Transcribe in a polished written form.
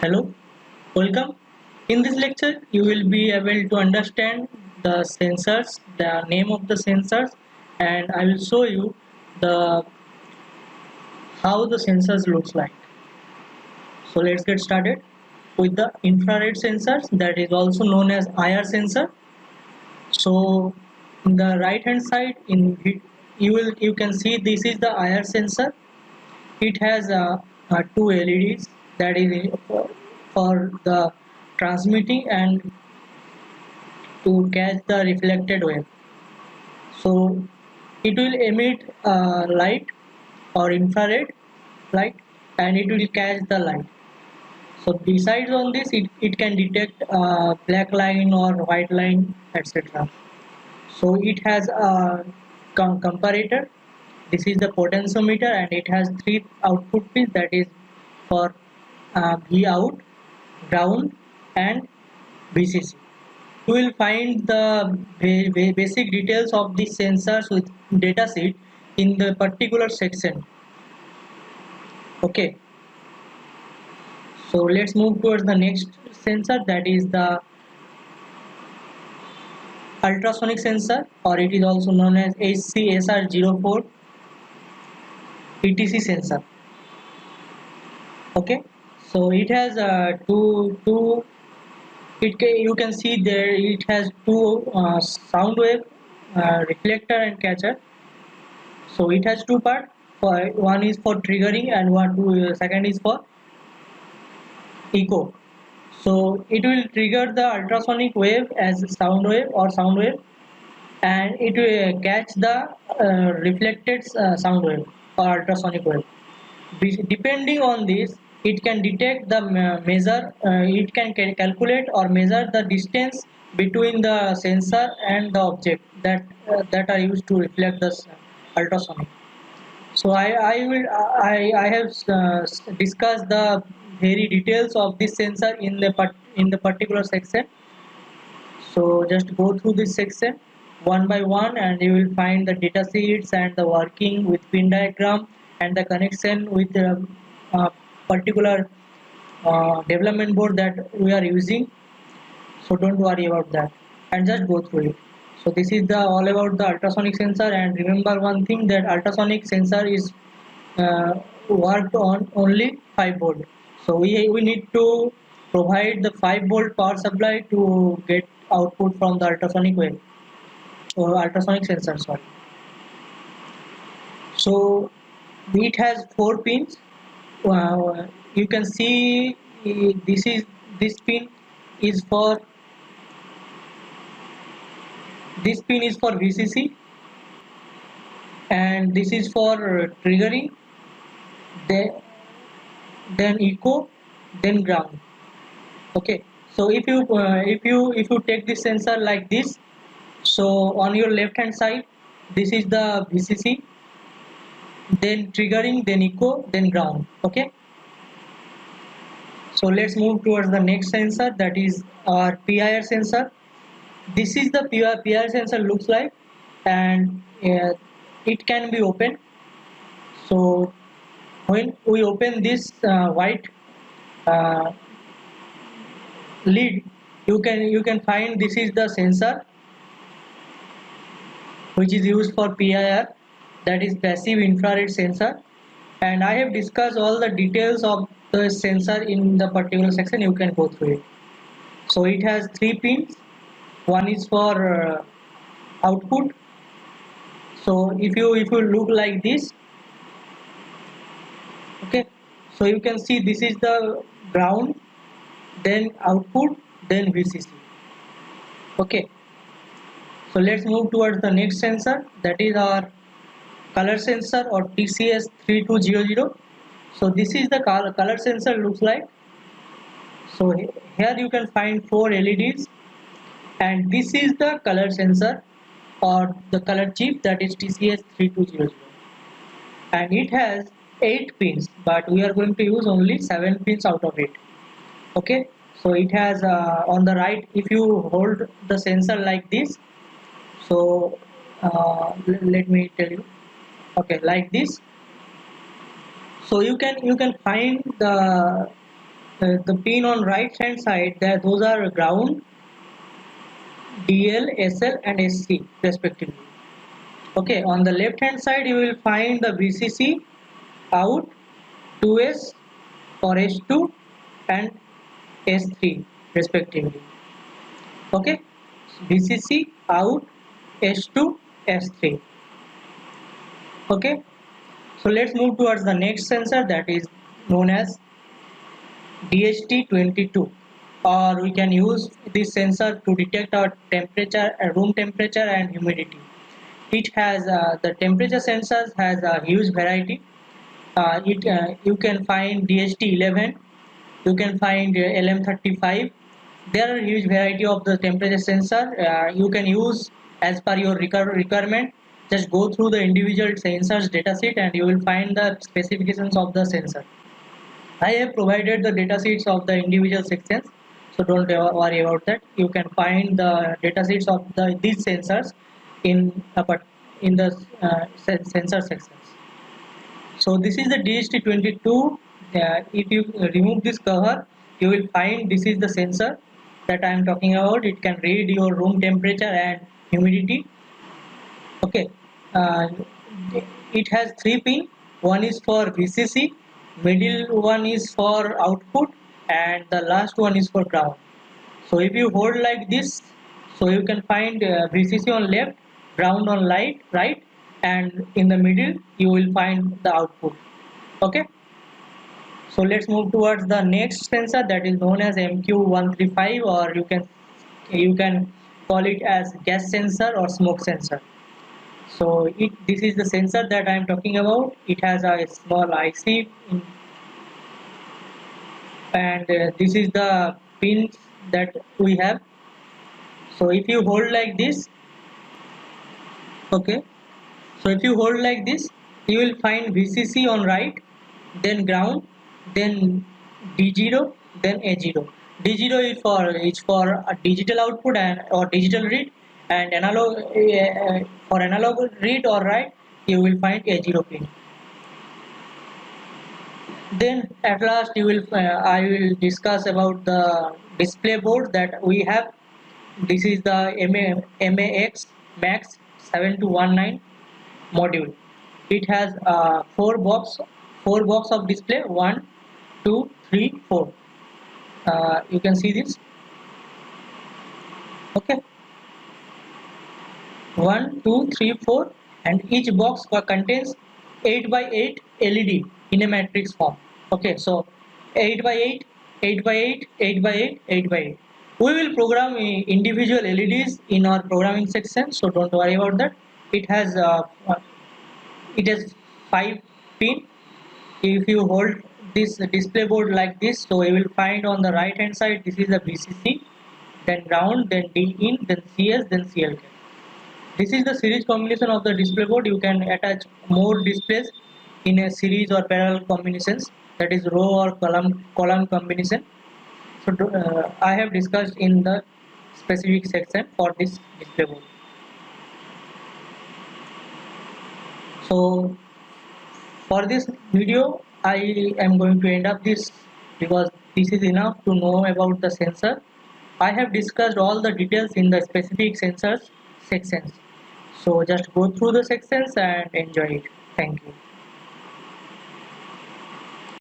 Hello, welcome. In this lecture, you will be able to understand the sensors, the name of the sensors, and I will show you the how the sensors looks like. So let's get started with the infrared sensors, that is also known as IR sensor. So in the right hand side, you can see this is the IR sensor. It has two LEDs, that is for the transmitting and to catch the reflected wave. So it will emit light or infrared light, and it will catch the light. So besides on this, it can detect black line or white line, etc. So it has a comparator. This is the potentiometer, and it has three output pins, that is for V out, ground, and VCC. You will find the basic details of the sensors with datasheet in the particular section. Okay, so let's move towards the next sensor, that is the ultrasonic sensor, or it is also known as HCSR04 ETC sensor. Okay, so it has two you can see there it has two sound wave, reflector and catcher. So it has two parts. For one is for triggering, and second is for echo. So it will trigger the ultrasonic wave as a sound wave or sound wave, and it will catch the reflected sound wave or ultrasonic wave. Depending on this, it can detect the measure. It can calculate or measure the distance between the sensor and the object that are used to reflect the ultrasonic. So I have discussed the very details of this sensor in the particular section. So just go through this section one by one, and you will find the data sheets and the working with pin diagram and the connection with the particular development board that we are using. So don't worry about that, and just go through it. So this is the all about the ultrasonic sensor, and remember one thing, that ultrasonic sensor is worked on only 5 volt. So we need to provide the 5 volt power supply to get output from the ultrasonic wave or ultrasonic sensor, sorry. So it has 4 pins. You can see this pin is for VCC, and this is for triggering, then echo, then ground. Okay, so if you take this sensor like this, so on your left hand side, this is the VCC, then triggering, then echo, then ground. Okay, so let's move towards the next sensor, that is our PIR sensor. This is the PIR sensor looks like, and it can be opened. So when we open this white uh, lid, you can find this is the sensor which is used for PIR, that is passive infrared sensor. And I have discussed all the details of the sensor in the particular section. You can go through it. So it has 3 pins. One is for output. So if you look like this, okay, so you can see this is the ground, then output, then VCC. Okay, so let's move towards the next sensor, that is our color sensor or TCS3200. So this is the color sensor looks like. So here you can find 4 LEDs, and this is the color sensor or the color chip, that is TCS3200, and it has 8 pins, but we are going to use only 7 pins out of it. Okay, so it has on the right, if you hold the sensor like this, so let me tell you, okay, like this. So you can find the The pin on right hand side, that those are ground, DL, SL and SC respectively. Okay, on the left hand side you will find the VCC, out, 2S or S2 and S3 respectively. Okay, VCC, out, S2, S3. Okay, so let's move towards the next sensor, that is known as DHT22, or we can use this sensor to detect our temperature, room temperature and humidity. It has the temperature sensors has a huge variety. You can find DHT11, you can find LM35. There are a huge variety of the temperature sensor. You can use as per your requirement. Just go through the individual sensors datasheet and you will find the specifications of the sensor. I have provided the data sheets of the individual sections, so don't worry about that. You can find the data sheets of these sensors in in the sensor sections. So this is the DHT22. If you remove this cover, you will find this is the sensor that I am talking about. It can read your room temperature and humidity. Okay, uh, it has three pin. One is for VCC, middle one is for output, and the last one is for ground. So if you hold like this, so you can find VCC on left, ground on right, and in the middle you will find the output. Okay, so let's move towards the next sensor, that is known as MQ135, or you can call it as gas sensor or smoke sensor. So this is the sensor that I am talking about. It has a small IC and this is the pins that we have. So if you hold like this, okay, so if you hold like this, you will find VCC on right, then ground, then D0, then A0. D0 is for a digital output and or digital read, and analog for analog read or write you will find A0 pin. Then at last I will discuss about the display board that we have. This is the MAX Max 7219 module. It has four box of display, one, two, three, four. You can see this. Okay, one, two, three, four, and each box contains 8 by 8 LED in a matrix form. Okay, so 8 by 8, 8 by 8, 8 by 8, 8 by 8. We will program individual LEDs in our programming section, so don't worry about that. It has 5 pin. If you hold this display board like this, so you will find on the right hand side this is the VCC, then ground, then D in, then CS, then CLK. This is the series combination of the display board. You can attach more displays in a series or parallel combinations, that is row or column combination. So I have discussed in the specific section for this display board. So for this video I am going to end up this, because this is enough to know about the sensor. I have discussed all the details in the specific sensors sections. So just go through the sections and enjoy it. Thank you.